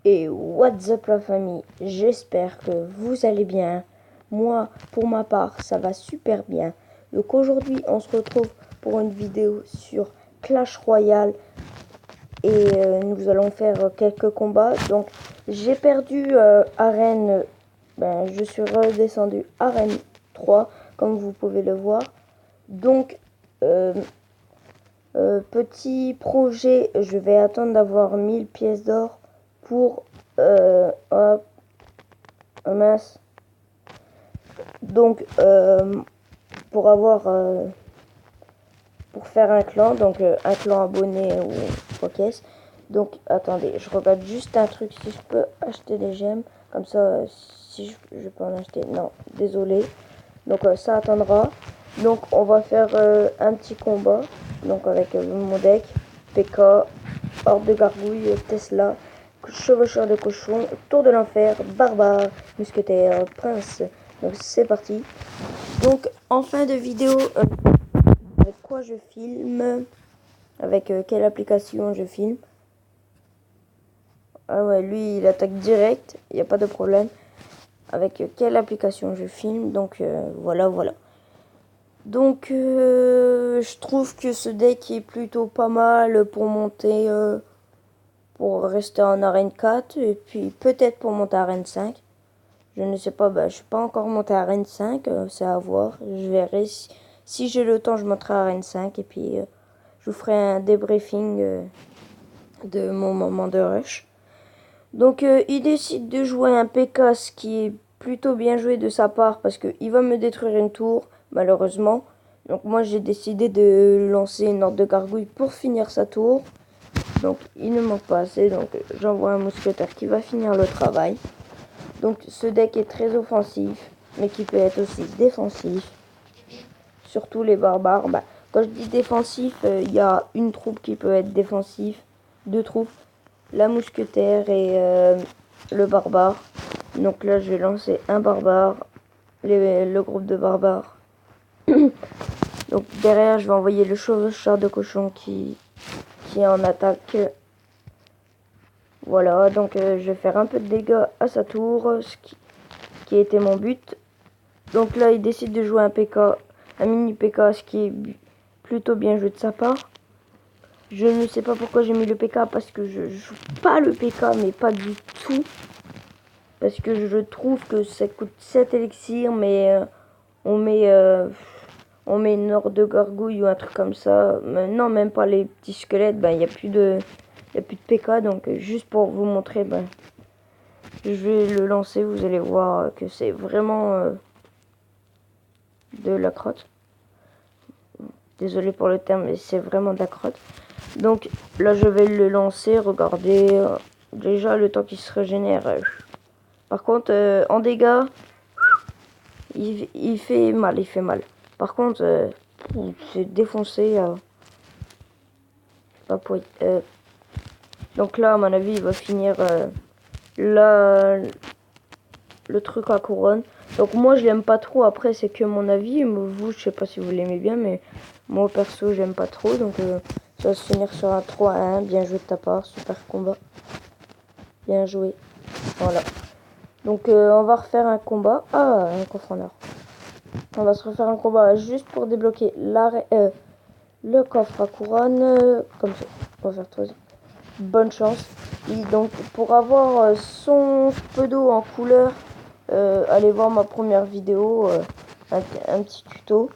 Et what's up la famille, j'espère que vous allez bien. Moi, pour ma part, ça va super bien. Donc aujourd'hui, on se retrouve pour une vidéo sur Clash Royale. Et nous allons faire quelques combats. Donc j'ai perdu arène, je suis redescendu arène 3, comme vous pouvez le voir. Donc, petit projet, je vais attendre d'avoir 1000 pièces d'or pour hop, mince. Donc pour avoir pour faire un clan, donc un clan abonné ou quoi qu'est-ce. Donc attendez, je regarde juste un truc si je peux acheter des gemmes, comme ça si je peux en acheter. Non, désolé. Donc ça attendra. Donc on va faire un petit combat. Donc avec mon deck, PK, Horde de Gargouille, Tesla, Chevaucheur de Cochon, Tour de l'Enfer, Barbare, Mousquetaire, Prince. Donc c'est parti. Donc en fin de vidéo, avec quoi je filme, avec quelle application je filme. Ah ouais, lui il attaque direct, il n'y a pas de problème. Avec quelle application je filme, donc voilà. Donc je trouve que ce deck est plutôt pas mal pour monter, pour rester en arène 4 et puis peut-être pour monter à arène 5. Je ne sais pas, je suis pas encore monté à arène 5, c'est à voir. Je verrai si j'ai le temps, je monterai à arène 5 et puis je vous ferai un débriefing de mon moment de rush. Donc il décide de jouer un PK, ce qui est plutôt bien joué de sa part parce qu'il va me détruire une tour, malheureusement. Donc moi j'ai décidé de lancer une horde de gargouilles pour finir sa tour. Donc il ne manque pas assez, donc j'envoie un mousquetaire qui va finir le travail. Donc ce deck est très offensif, mais qui peut être aussi défensif. Surtout les barbares. Quand je dis défensif, il y a une troupe qui peut être défensif, deux troupes, la mousquetaire et le barbare. Donc là je vais lancer un barbare, le groupe de barbares. Donc derrière je vais envoyer le chevaucheur de cochon qui est en attaque. Voilà, donc je vais faire un peu de dégâts à sa tour, ce qui était mon but. Donc là il décide de jouer un PK, un mini PK, ce qui est plutôt bien joué de sa part. Je ne sais pas pourquoi j'ai mis le PK, parce que je joue pas le PK, mais pas du tout. Parce que je trouve que ça coûte 7 élixirs, mais on met une horde de gargouilles ou un truc comme ça. Mais non, même pas les petits squelettes, il n'y a plus de PK. Donc juste pour vous montrer, je vais le lancer. Vous allez voir que c'est vraiment de la crotte. Désolé pour le terme, mais c'est vraiment de la crotte. Donc là je vais le lancer. Regardez déjà le temps qu'il se régénère. Par contre en dégâts il fait mal, Par contre c'est défoncé. Donc là à mon avis il va finir là le truc à couronne. Donc moi je l'aime pas trop, après c'est que mon avis. Vous je sais pas si vous l'aimez bien, mais moi perso j'aime pas trop. Donc ça va se finir sur un 3-1. Bien joué de ta part, super combat. Bien joué. Voilà. Donc on va refaire un combat. Ah, un coffre en or. On va se refaire un combat juste pour débloquer le coffre à couronne. Comme ça. On va faire 3. Bonne chance. Et donc pour avoir son pseudo en couleur, allez voir ma première vidéo, un petit tuto.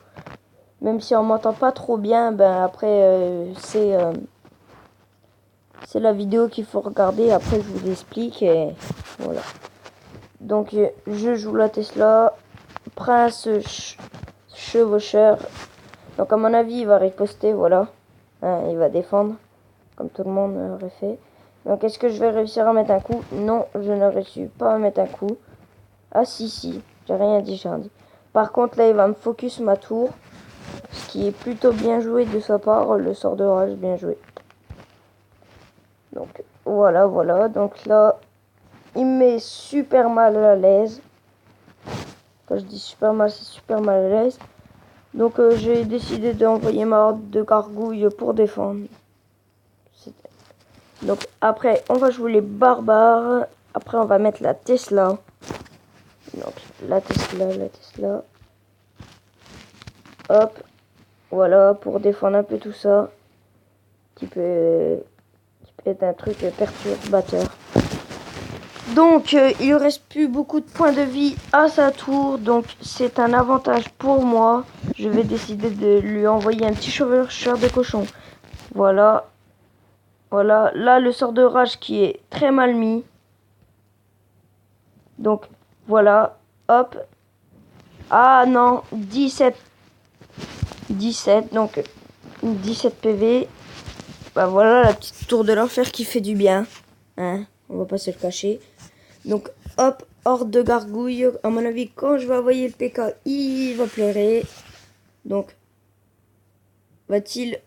Même si on m'entend pas trop bien, après c'est la vidéo qu'il faut regarder. Après je vous explique et voilà. Donc je joue la Tesla, Prince Chevaucheur. Donc à mon avis il va riposter, voilà. Il va défendre, comme tout le monde aurait fait. Donc est-ce que je vais réussir à mettre un coup? Non, je ne réussis pas à mettre un coup. Ah si, j'ai rien dit, j'ai rien dit. Par contre là il va me focus ma tour, ce qui est plutôt bien joué de sa part. Le sort de rage, bien joué. Donc voilà. Donc là il me met super mal à l'aise. Quand je dis super mal, c'est super mal à l'aise. Donc j'ai décidé d'envoyer ma horde de gargouilles pour défendre. Donc après, on va jouer les barbares. Après, on va mettre la Tesla. Donc la Tesla. Hop, voilà, pour défendre un peu tout ça. Qui peut être un truc perturbateur. Donc, il ne reste plus beaucoup de points de vie à sa tour. Donc, c'est un avantage pour moi. Je vais décider de lui envoyer un petit chevaucheur de cochon. Voilà. Voilà. Là, le sort de rage qui est très mal mis. Donc, voilà. Hop. Ah non, 17. Donc 17 PV. Bah voilà la petite tour de l'enfer qui fait du bien. Hein, on va pas se le cacher. Donc hop, horde de gargouilles. À mon avis, quand je vais envoyer le PK, il va pleurer. Donc, va-t-il...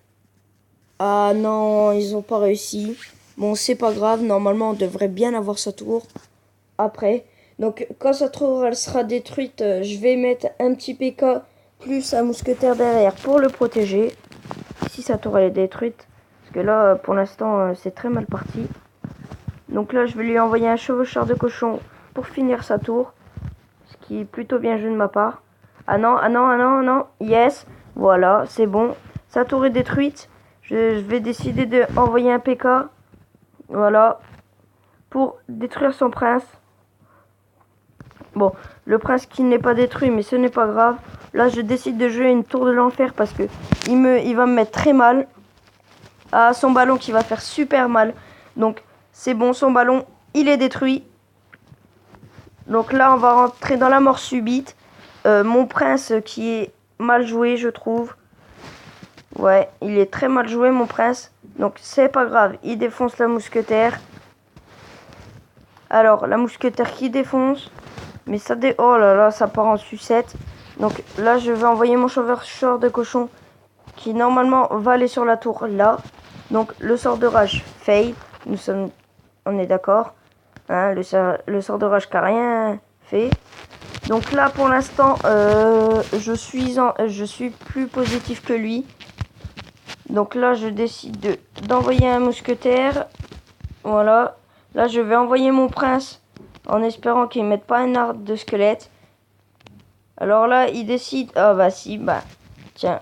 Ah non, ils ont pas réussi. Bon, c'est pas grave. Normalement, on devrait bien avoir sa tour après. Donc, quand sa tour elle sera détruite, je vais mettre un petit PK plus un mousquetaire derrière pour le protéger. Si sa tour elle est détruite. Parce que là, pour l'instant, c'est très mal parti. Donc là, je vais lui envoyer un chevaucheur de cochon pour finir sa tour. Ce qui est plutôt bien joué de ma part. Ah non, ah non, ah non, ah non. Yes. Voilà, c'est bon. Sa tour est détruite. Je vais décider de envoyer un PK. Voilà. Pour détruire son prince. Bon, le prince qui n'est pas détruit, mais ce n'est pas grave. Là, je décide de jouer une tour de l'enfer parce que il va me mettre très mal. Ah, son ballon qui va faire super mal. Donc, c'est bon, son ballon, il est détruit. Donc là, on va rentrer dans la mort subite. Mon prince qui est mal joué, je trouve. Ouais, il est très mal joué, mon prince. Donc, c'est pas grave. Il défonce la mousquetaire. Alors, la mousquetaire qui défonce. Mais ça oh là là, ça part en sucette. Donc là, je vais envoyer mon chevaucheur de cochon qui normalement va aller sur la tour là. Donc le sort de rage fail. On est d'accord. Hein, le sort de rage qui n'a rien fait. Donc là, pour l'instant, je suis plus positif que lui. Donc là, je décide d'envoyer un mousquetaire. Voilà. Là, je vais envoyer mon prince en espérant qu'ils ne mettent pas un arbre de squelette. Alors là, il décide... Ah bah si, bah... Tiens,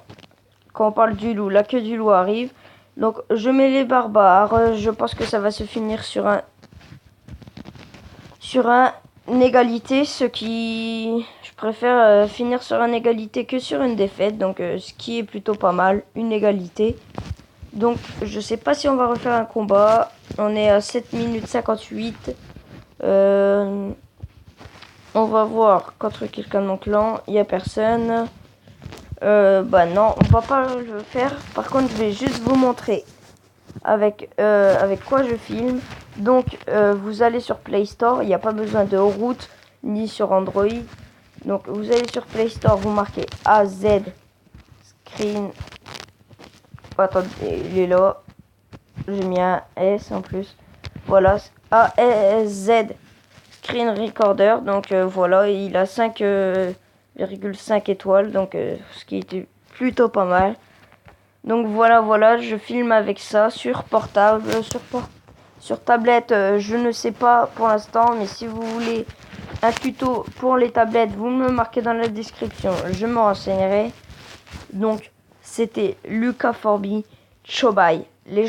quand on parle du loup, la queue du loup arrive. Donc, je mets les barbares. Je pense que ça va se finir sur un... égalité. Ce qui... Je préfère finir sur un égalité que sur une défaite. Donc, ce qui est plutôt pas mal. Une égalité. Donc, je sais pas si on va refaire un combat. On est à 7 minutes 58. On va voir contre quelqu'un de mon clan. Il n'y a personne. Bah non, on va pas le faire. Par contre, je vais juste vous montrer avec quoi je filme. Donc, vous allez sur Play Store. Il n'y a pas besoin de route ni sur Android. Donc, vous allez sur Play Store. Vous marquez AZ Screen. Attendez, il est là. J'ai mis un S en plus. Voilà, AZ Screen Recorder. Donc voilà, il a 5,5 étoiles. Donc ce qui était plutôt pas mal. Donc voilà, je filme avec ça sur portable, sur tablette. Je ne sais pas pour l'instant, mais si vous voulez un tuto pour les tablettes, vous me marquez dans la description. Je me renseignerai. Donc c'était Lucas Forby. Ciao bye.